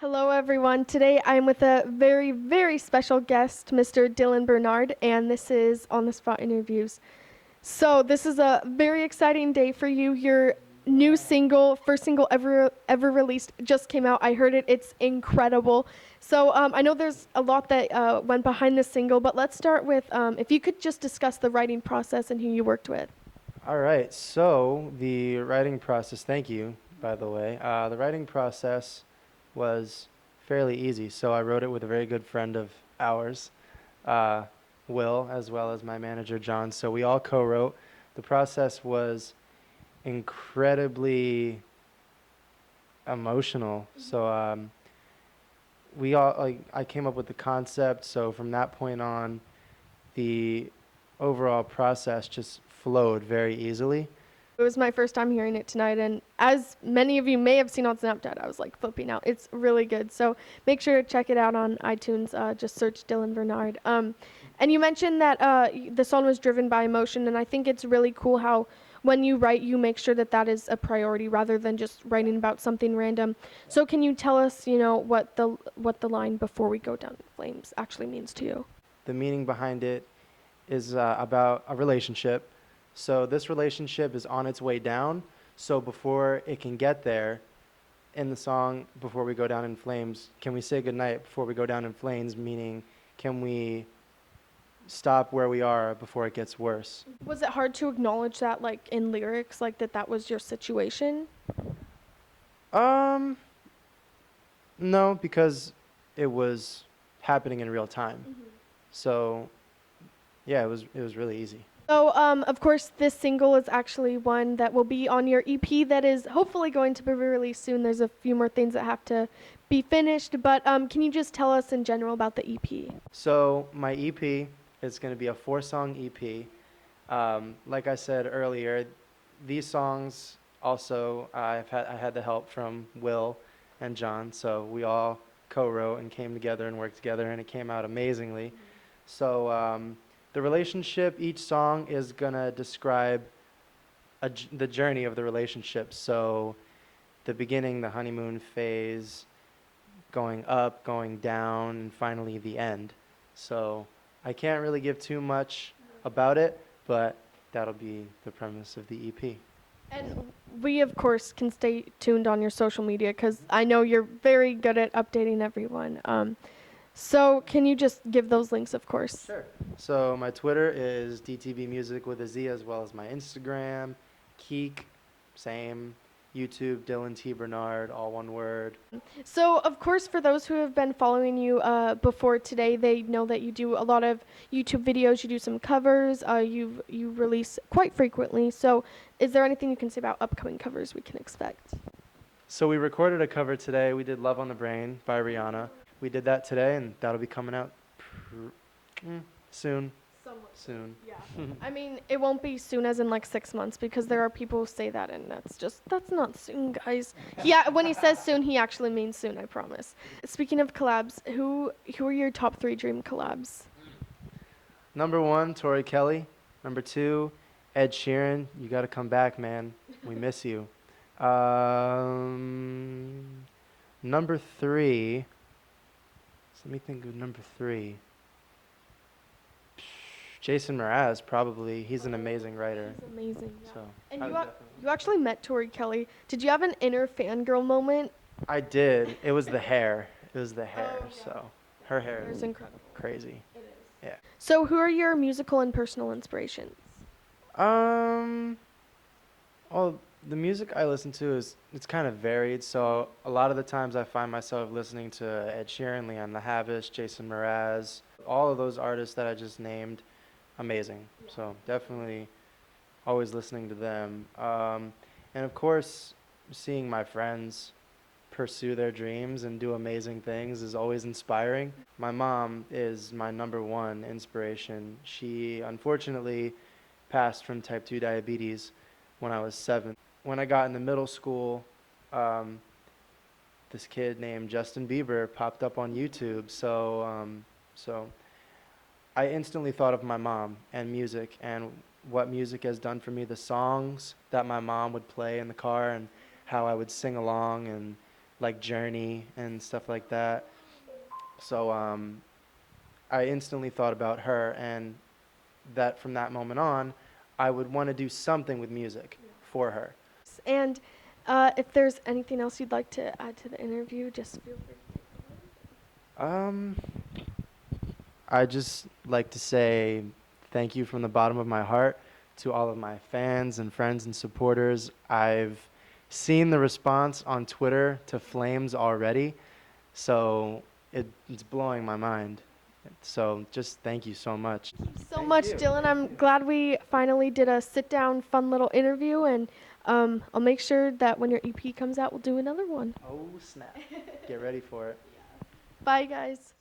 Hello, everyone. Today I'm with a very, very special guest, Mr. Dylan Bernard, and this is On the Spot Interviews. So, this is a very exciting day for you. Your new single, first single ever released, just came out. I heard it. It's incredible. So, I know there's a lot that went behind this single, but let's start with if you could just discuss the writing process and who you worked with. All right, so the writing process, thank you, by the way. The writing process was fairly easy. So I wrote it with a very good friend of ours, uh, Will, as well as my manager, John. So we all co-wrote. The process was incredibly emotional. So we all, like, I came up with the concept. So from that point on, the overall process just flowed very easily. It was my first time hearing it tonight, and as many of you may have seen on Snapchat, I was like flipping out. It's really good, so make sure to check it out on iTunes. Just search Dylan Bernard. And you mentioned that the song was driven by emotion, and I think it's really cool how when you write, you make sure that that is a priority rather than just writing about something random. So can you tell us, what the line "Before we go down in flames" actually means to you? The meaning behind it is about a relationship. So this relationship is on its way down. So before it can get there, in the song "Before We Go Down in Flames," can we say goodnight before we go down in flames? Meaning, can we stop where we are before it gets worse? Was it hard to acknowledge that, like in lyrics, like that was your situation? Um, no, because it was happening in real time. So yeah, it was really easy. So, of course, this single is actually one that will be on your EP that is hopefully going to be released soon. There's a few more things that have to be finished, but can you just tell us in general about the EP? So my EP is going to be a 4-song EP. Like I said earlier, these songs also I had the help from Will and John, so we all co-wrote and came together and worked together, and it came out amazingly. So the relationship, each song is gonna describe the journey of the relationship. So the beginning, the honeymoon phase, going up, going down, and finally the end. So I can't really give too much about it, but that'll be the premise of the EP. And we, of course, can stay tuned on your social media because I know you're very good at updating everyone. So can you just give those links, of course? Sure. So my Twitter is DTB Music with a Z, as well as my Instagram, Keek, same. YouTube, Dylan T. Bernard, all one word. So, of course, for those who have been following you before today, they know that you do a lot of YouTube videos. You do some covers. You release quite frequently. So, is there anything you can say about upcoming covers we can expect? So we recorded a cover today. We did Love on the Brain by Rihanna. We did that today, and that'll be coming out soon. Somewhat. Soon. Yeah. I mean, it won't be soon as in like 6 months because there are people who say that, and that's not soon, guys. Yeah, when he says soon, he actually means soon, I promise. Speaking of collabs, who are your top 3 dream collabs? Number 1, Tori Kelly. Number 2, Ed Sheeran. You got to come back, man. We miss you. Number 3. So let me think of number 3. Jason Mraz, probably. He's an amazing writer. He's amazing. Yeah. So And I you would definitely. you actually met Tori Kelly. Did you have an inner fangirl moment? I did. It was the hair. It was the hair. Oh, yeah. So her hair It's is incredible. crazy. It is. Yeah. So, who are your musical and personal inspirations? Um. Well, the music I listen to it's kind of varied. So a lot of the times I find myself listening to Ed Sheeran, Leon LaHavish, Jason Mraz, all of those artists that I just named. Amazing. So definitely always listening to them. And of course, seeing my friends pursue their dreams and do amazing things is always inspiring. My mom is my number one inspiration. She unfortunately passed from type 2 diabetes when I was 7. When I got into middle school, this kid named Justin Bieber popped up on YouTube. So I instantly thought of my mom and music and what music has done for me, the songs that my mom would play in the car and how I would sing along and like Journey and stuff like that. So I instantly thought about her, and that from that moment on, I would want to do something with music for her. And if there's anything else you'd like to add to the interview, just feel free. Um, I just like to say thank you from the bottom of my heart to all of my fans and friends and supporters. I've seen the response on Twitter to Flames already, so it's blowing my mind. So just thank you so much. So Thank much, you. Dylan. I'm glad we finally did a sit down, fun little interview, and I'll make sure that when your EP comes out, we'll do another one. Oh, snap. Get ready for it. Bye, guys.